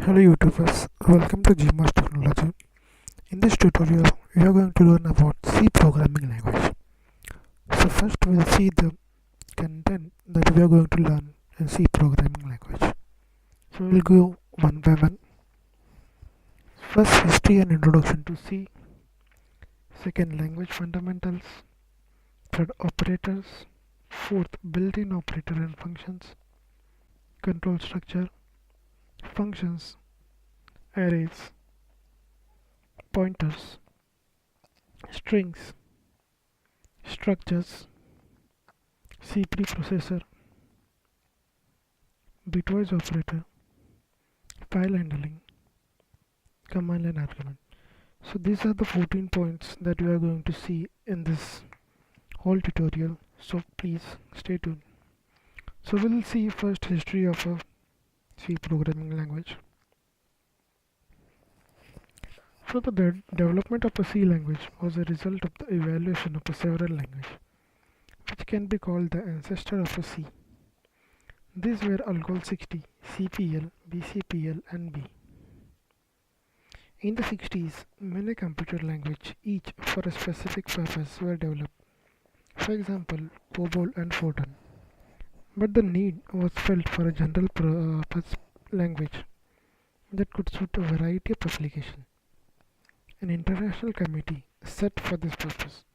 Hello YouTubers, welcome to GMARS technology. In this tutorial, we are going to learn about C programming language. So first we'll see the content that we are going to learn in C programming language. So we'll go one by one. First, history and introduction to C. Second, language fundamentals. Third, operators. Fourth, built-in operator and functions. Control structure. Functions. Arrays. Pointers. Strings. Structures, C preprocessor, bitwise operator, file handling, command line argument. So these are the 14 points that we are going to see in this whole tutorial. So please stay tuned. So we'll see first history of a C programming language. So the development of a C language was a result of the evaluation of a several languages, which can be called the ancestor of a C. These were Algol 60, CPL, BCPL and B. In the 60s, many computer languages, each for a specific purpose, were developed. For example, COBOL and Fortran. But the need was felt for a general purpose language that could suit a variety of applications. An international committee set for this purpose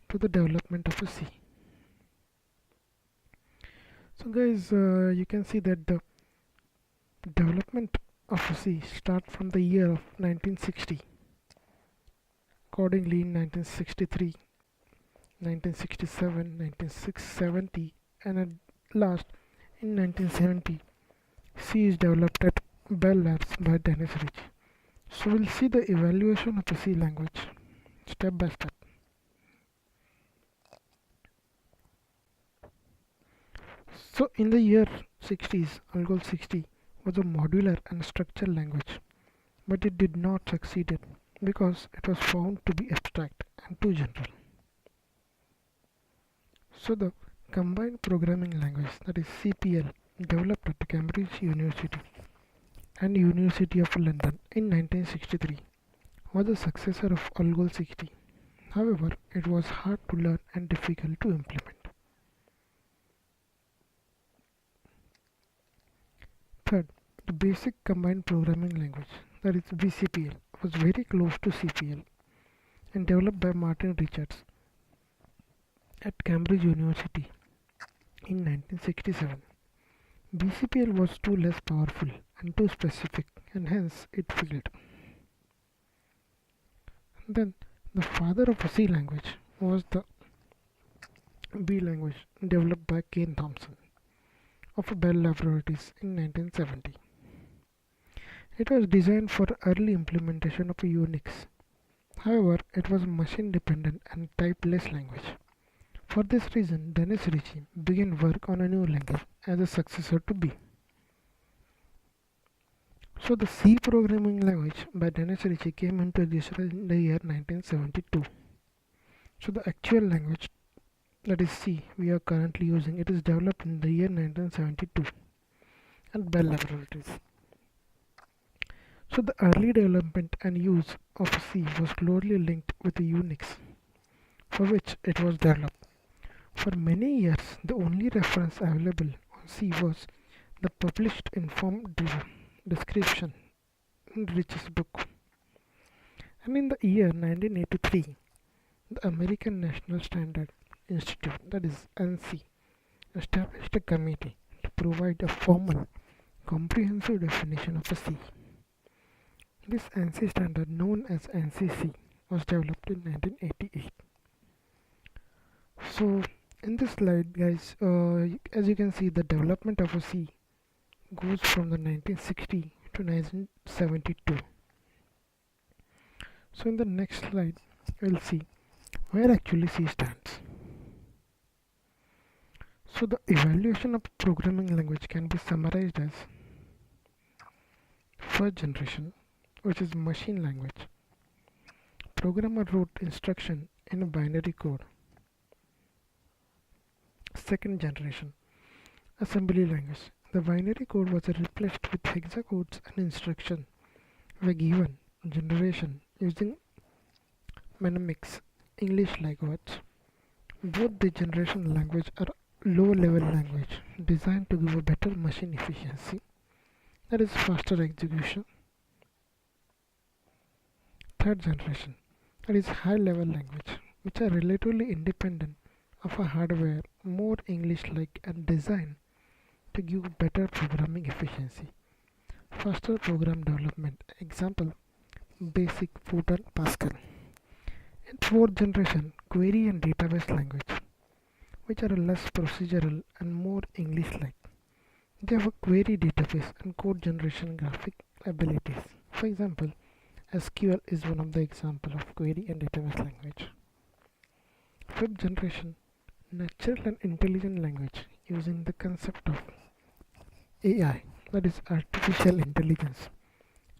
to the development of a C. So guys, you can see that the development of a C start from the year of 1960. Accordingly, in 1963, 1967, 1970, and at last in 1970, C is developed at Bell Labs by Dennis Ritchie. So we'll see the evaluation of the C language step by step. So in the year 60s, Algol 60 was a modular and structured language, but it did not succeed because it was found to be abstract and too general. So the combined programming language, that is CPL, developed at Cambridge University and University of London in 1963, was the successor of Algol 60. However, it was hard to learn and difficult to implement. Third, the basic combined programming language, that is BCPL, was very close to CPL and developed by Martin Richards at Cambridge University in 1967. BCPL was too less powerful and too specific, and hence it failed. Then, the father of a C language was the B language developed by Kane Thompson of Bell Laboratories in 1970. It was designed for early implementation of Unix. However, it was machine dependent and typeless language. For this reason, Dennis Ritchie began work on a new language as a successor to B. So the C programming language by Dennis Ritchie came into existence in the year 1972. So the actual language, that is C, we are currently using, it is developed in the year 1972 at Bell Laboratories. So the early development and use of C was closely linked with the Unix, for which it was developed. For many years, the only reference available on C was the published informed description in Rich's book. And in the year 1983, the American National Standard Institute, that is ANSI, established a committee to provide a formal, comprehensive definition of a C. This ANSI standard, known as ANSI-C, was developed in 1988. So in this slide, guys, as you can see, the development of a C goes from the 1960 to 1972. So in the next slide, we'll see where actually C stands. So the evaluation of programming language can be summarized as first generation, which is machine language. Programmer wrote instruction in a binary code. Second generation, assembly language. The binary code was replaced with hexacodes and instructions were given generation using mnemonics, English-like words. Both the generation language are low-level language designed to give a better machine efficiency, that is faster execution. Third generation, that is high-level language, which are relatively independent of a hardware, more English-like and designed to give better programming efficiency. Faster program development, example, basic Fortran Pascal. And fourth generation, query and database language, which are less procedural and more English-like. They have a query database and code generation graphic abilities. For example, SQL is one of the examples of query and database language. Fifth generation, natural and intelligent language using the concept of AI, that is artificial intelligence,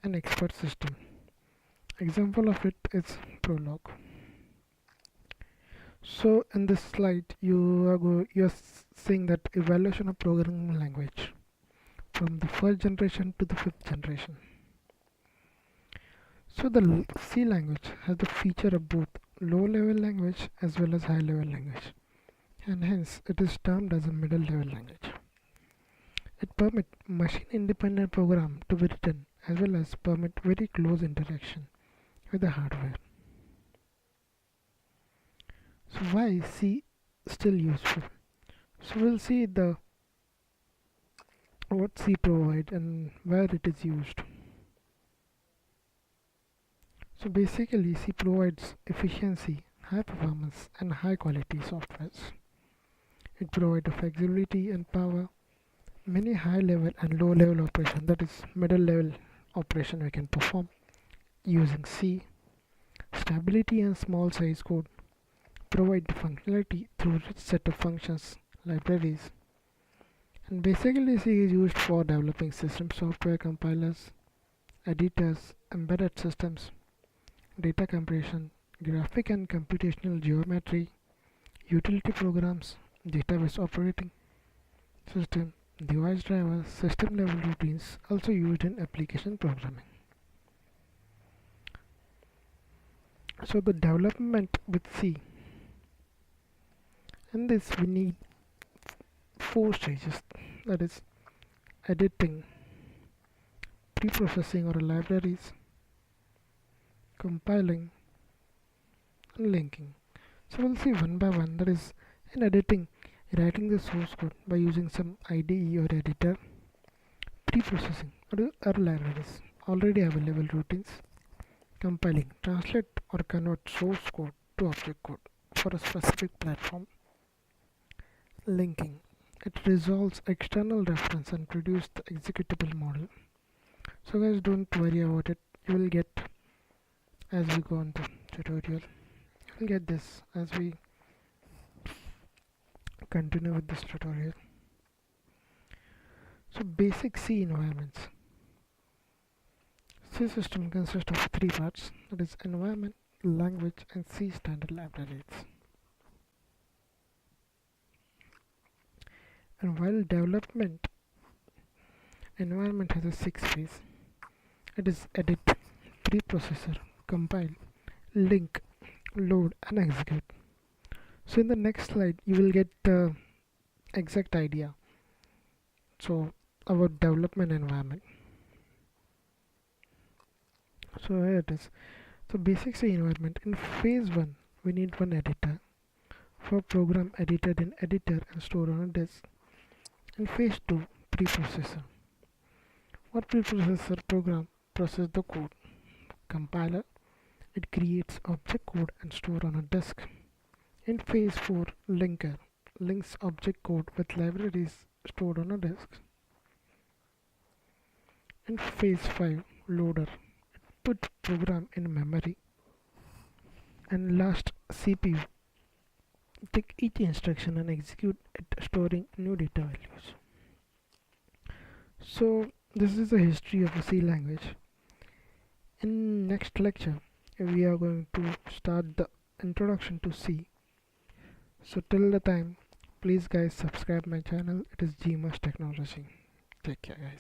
an expert system. Example of it is Prolog. So in this slide, you are seeing that evaluation of programming language from the first generation to the fifth generation. So the C language has the feature of both low-level language as well as high-level language, and hence it is termed as a middle-level language. It permits machine-independent program to be written as well as permit very close interaction with the hardware. So why C still useful? So we'll see the what C provides and where it is used. So basically C provides efficiency, high performance and high quality softwares. It provides flexibility and power, many high level and low level operation, that is middle level operation we can perform using C. Stability and small size code provide the functionality through rich set of functions, libraries. And basically C is used for developing system software, compilers, editors, embedded systems, data compression, graphic and computational geometry, utility programs, database operating system, device drivers, system level routines also used in application programming. So the development with C, in this we need four stages, that is editing, pre-processing or libraries, compiling and linking. So we'll see one by one, that is in editing, writing the source code by using some IDE or editor, pre-processing or libraries, already available routines, compiling, translate or convert source code to object code for a specific platform, linking, it resolves external reference and produce the executable model. So guys, don't worry about it, you will get as we go on the tutorial. You will get this as we continue with this tutorial. So basic C environments. C system consists of three parts, that is environment, language and C standard libraries. And while development environment has a 6 phase, it is edit, preprocessor, compile, link, load and execute. So in the next slide you will get the exact idea so about development environment. So here it is. So basic C environment, in phase 1 we need one editor for program edited in editor and stored on a disk. In phase 2, preprocessor. What preprocessor program process the code. Compiler, it creates object code and store on a disk. In phase 4, linker, links object code with libraries stored on a disk. In phase 5, loader, it put program in memory. And last, CPU, take each instruction and execute it, storing new data values. So this is the history of the C language. In next lecture we are going to start the introduction to C. So till the time, please guys subscribe my channel. It is GMARS Technology. Take care, guys.